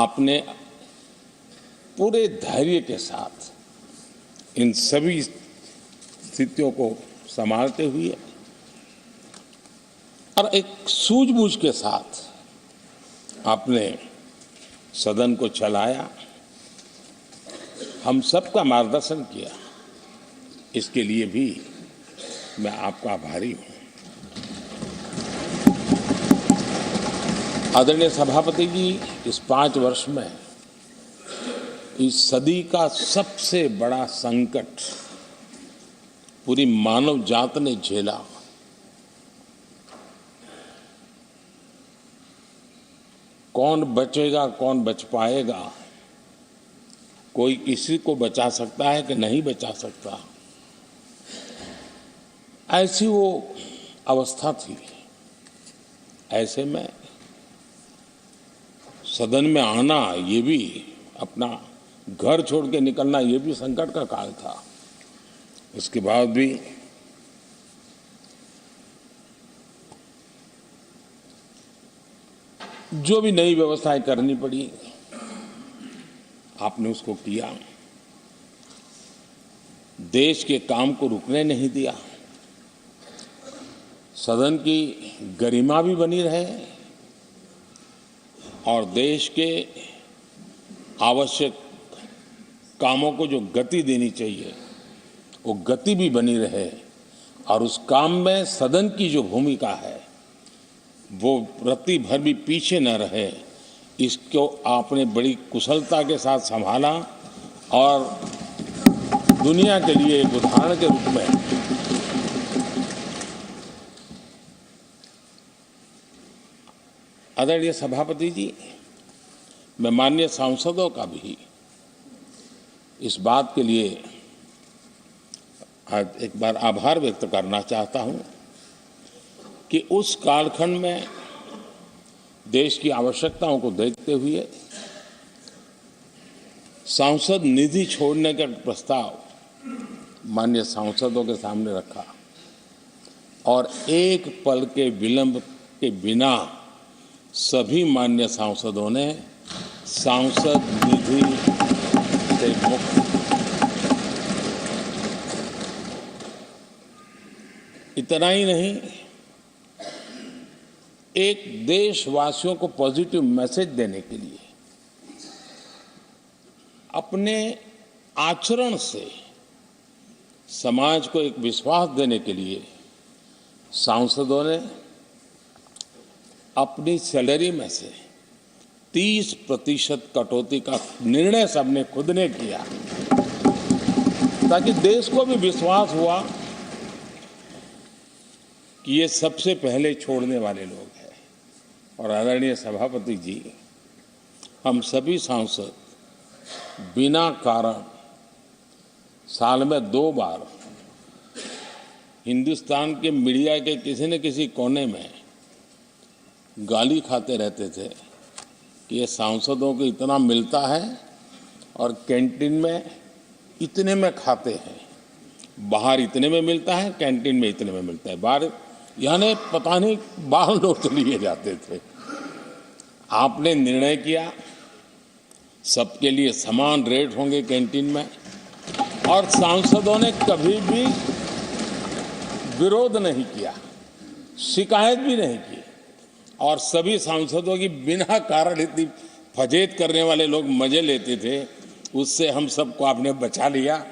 आपने पूरे धैर्य के साथ इन सभी स्थितियों को संभालते हुए और एक सूझबूझ के साथ आपने सदन को चलाया, हम सबका मार्गदर्शन किया, इसके लिए भी मैं आपका आभारी हूं। आदरणीय सभापति जी, इस 5 वर्ष में इस सदी का सबसे बड़ा संकट पूरी मानव जात ने झेला। कौन बचेगा, कौन बच पाएगा, कोई किसी को बचा सकता है कि नहीं बचा सकता, ऐसी वो अवस्था थी। ऐसे में सदन में आना, ये भी अपना घर छोड़ के निकलना, ये भी संकट का काल था। उसके बाद भी जो भी नई व्यवस्थाएं करनी पड़ी, आपने उसको किया। देश के काम को रुकने नहीं दिया। सदन की गरिमा भी बनी रहे और देश के आवश्यक कामों को जो गति देनी चाहिए, वो गति भी बनी रहे। और उस काम में सदन की जो भूमिका है, वो रत्ती भर भी पीछे न रहे, इसको आपने बड़ी कुशलता के साथ संभाला और दुनिया के लिए एक उदाहरण के रूप में आदरणीय सभापति जी, मैं माननीय सांसदों का भी इस बात के लिए आज एक बार आभार व्यक्त करना चाहता हूं कि उस कालखंड में देश की आवश्यकताओं को देखते हुए सांसद निधि छोड़ने का प्रस्ताव माननीय सांसदों के सामने रखा और एक पल के विलंब के बिना सभी माननीय सांसदों ने सांसद निधि से मुक्त। इतना ही नहीं, एक देशवासियों को पॉजिटिव मैसेज देने के लिए अपने आचरण से समाज को एक विश्वास देने के लिए सांसदों ने अपनी सैलरी में से 30% कटौती का निर्णय सबने खुद ने किया, ताकि देश को भी विश्वास हुआ कि ये सबसे पहले छोड़ने वाले लोग हैं। और आदरणीय सभापति जी, हम सभी सांसद बिना कारण साल में 2 बार हिंदुस्तान के मीडिया के किसी न किसी कोने में गाली खाते रहते थे कि ये सांसदों को इतना मिलता है और कैंटीन में इतने में खाते हैं, बाहर इतने में मिलता है, कैंटीन में इतने में मिलता है, बाहर यानी पता नहीं बाहर लोग तो लिए जाते थे। आपने निर्णय किया सबके लिए समान रेट होंगे कैंटीन में, और सांसदों ने कभी भी विरोध नहीं किया, शिकायत भी नहीं की। और सभी सांसदों की बिना कारण इतनी फजेत करने वाले लोग मजे लेते थे, उससे हम सबको आपने बचा लिया।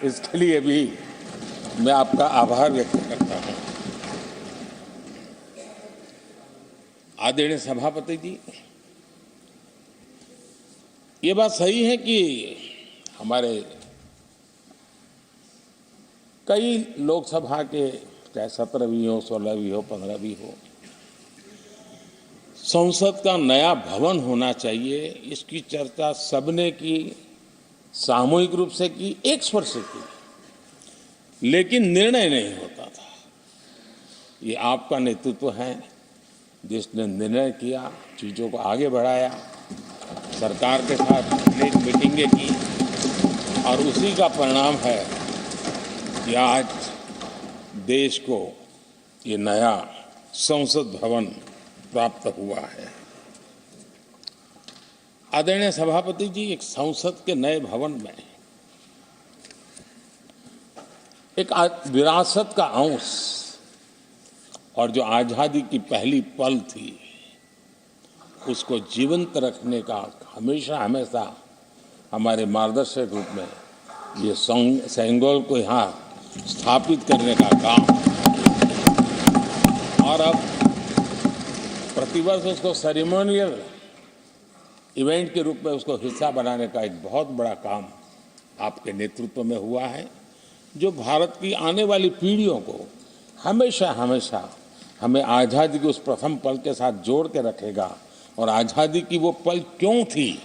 इसके लिए भी मैं आपका आभार व्यक्त करता हूं। आदरणीय सभापति जी, ये बात सही है कि हमारे कई लोकसभा के चाहे 17वीं हो, 16वीं हो, 15वीं हो, संसद का नया भवन होना चाहिए, इसकी चर्चा सबने की, सामूहिक रूप से की, एक स्वर से की, लेकिन निर्णय नहीं होता था। ये आपका नेतृत्व है जिसने निर्णय किया, चीज़ों को आगे बढ़ाया, सरकार के साथ अनेक मीटिंगें की और उसी का परिणाम है कि आज देश को ये नया संसद भवन प्राप्त हुआ है। आदरणीय सभापति जी, एक संसद के नए भवन में एक विरासत का अंश और जो आजादी की पहली पल थी उसको जीवंत रखने का हमेशा हमेशा हमारे मार्गदर्शक रूप में ये सेंगोल को यहाँ स्थापित करने का काम, और अब प्रतिवर्ष उसको सेरेमोनियल इवेंट के रूप में उसको हिस्सा बनाने का एक बहुत बड़ा काम आपके नेतृत्व में हुआ है, जो भारत की आने वाली पीढ़ियों को हमेशा हमेशा हमें आज़ादी के उस प्रथम पल के साथ जोड़ के रखेगा, और आज़ादी की वो पल क्यों थी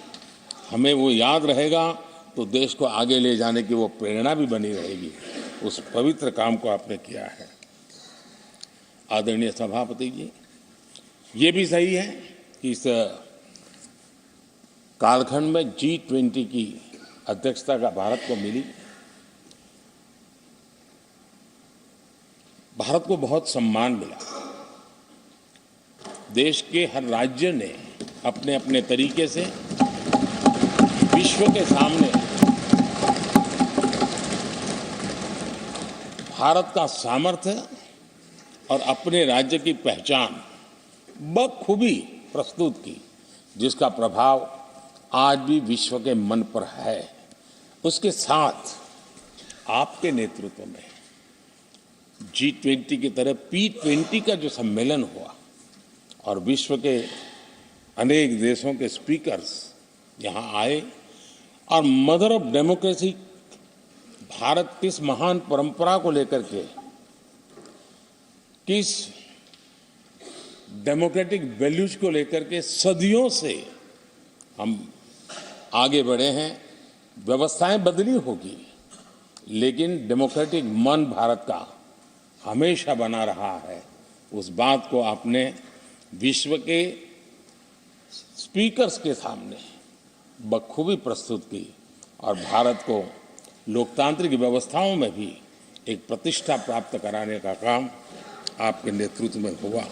हमें वो याद रहेगा, तो देश को आगे ले जाने की वो प्रेरणा भी बनी रहेगी। उस पवित्र काम को आपने किया है। आदरणीय सभापति जी, ये भी सही है कि इस कालखंड में G20 की अध्यक्षता का भारत को मिली। भारत को बहुत सम्मान मिला। देश के हर राज्य ने अपने अपने तरीके से विश्व के सामने भारत का सामर्थ्य और अपने राज्य की पहचान बखूबी प्रस्तुत की, जिसका प्रभाव आज भी विश्व के मन पर है। उसके साथ आपके नेतृत्व में G20 की तरह P20 का जो सम्मेलन हुआ और विश्व के अनेक देशों के स्पीकर्स यहाँ आए, और मदर ऑफ डेमोक्रेसी भारत किस महान परंपरा को लेकर के, किस डेमोक्रेटिक वैल्यूज को लेकर के सदियों से हम आगे बढ़े हैं। व्यवस्थाएं बदली होगी, लेकिन डेमोक्रेटिक मन भारत का हमेशा बना रहा है। उस बात को आपने विश्व के स्पीकर्स के सामने बखूबी प्रस्तुत की, और भारत को लोकतांत्रिक व्यवस्थाओं में भी एक प्रतिष्ठा प्राप्त कराने का काम आपके नेतृत्व में हुआ।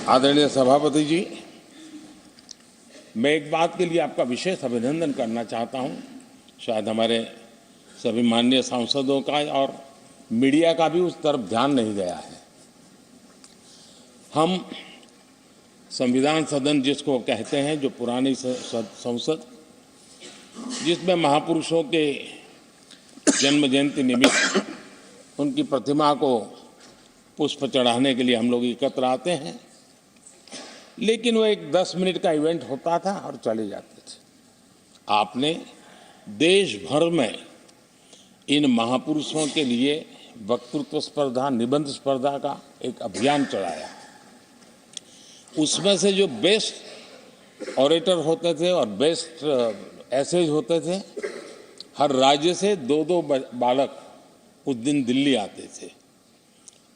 आदरणीय सभापति जी, मैं एक बात के लिए आपका विशेष अभिनंदन करना चाहता हूं। शायद हमारे सभी माननीय सांसदों का और मीडिया का भी उस तरफ ध्यान नहीं गया है। हम संविधान सदन जिसको कहते हैं, जो पुरानी संसद, जिसमें महापुरुषों के जन्म जयंती निमित्त उनकी प्रतिमा को पुष्प चढ़ाने के लिए हम लोग एकत्र आते हैं, लेकिन वो एक 10 मिनट का इवेंट होता था और चले जाते थे। आपने देश भर में इन महापुरुषों के लिए वक्तृत्व स्पर्धा, निबंध स्पर्धा का एक अभियान चलाया। उसमें से जो बेस्ट ऑरेटर होते थे और बेस्ट एसेज होते थे, हर राज्य से 2-2 बालक उस दिन दिल्ली आते थे,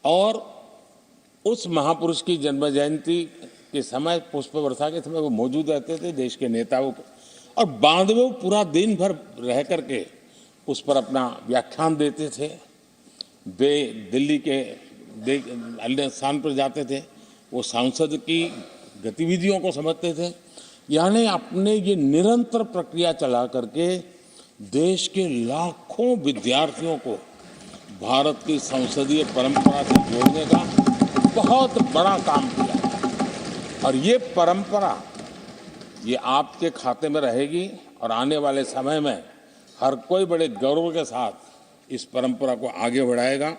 और उस महापुरुष की जन्म जयंती के समय, पुष्प वर्षा के समय वो मौजूद रहते थे, देश के नेताओं को, और बाद में वो पूरा दिन भर रह करके उस पर अपना व्याख्यान देते थे। वे दिल्ली के अन्य स्थान पर जाते थे, वो सांसद की गतिविधियों को समझते थे। यानी अपने ये निरंतर प्रक्रिया चला करके देश के लाखों विद्यार्थियों को भारत की संसदीय परंपरा से जोड़ने का बहुत बड़ा काम किया, और ये परंपरा ये आपके खाते में रहेगी, और आने वाले समय में हर कोई बड़े गौरव के साथ इस परंपरा को आगे बढ़ाएगा।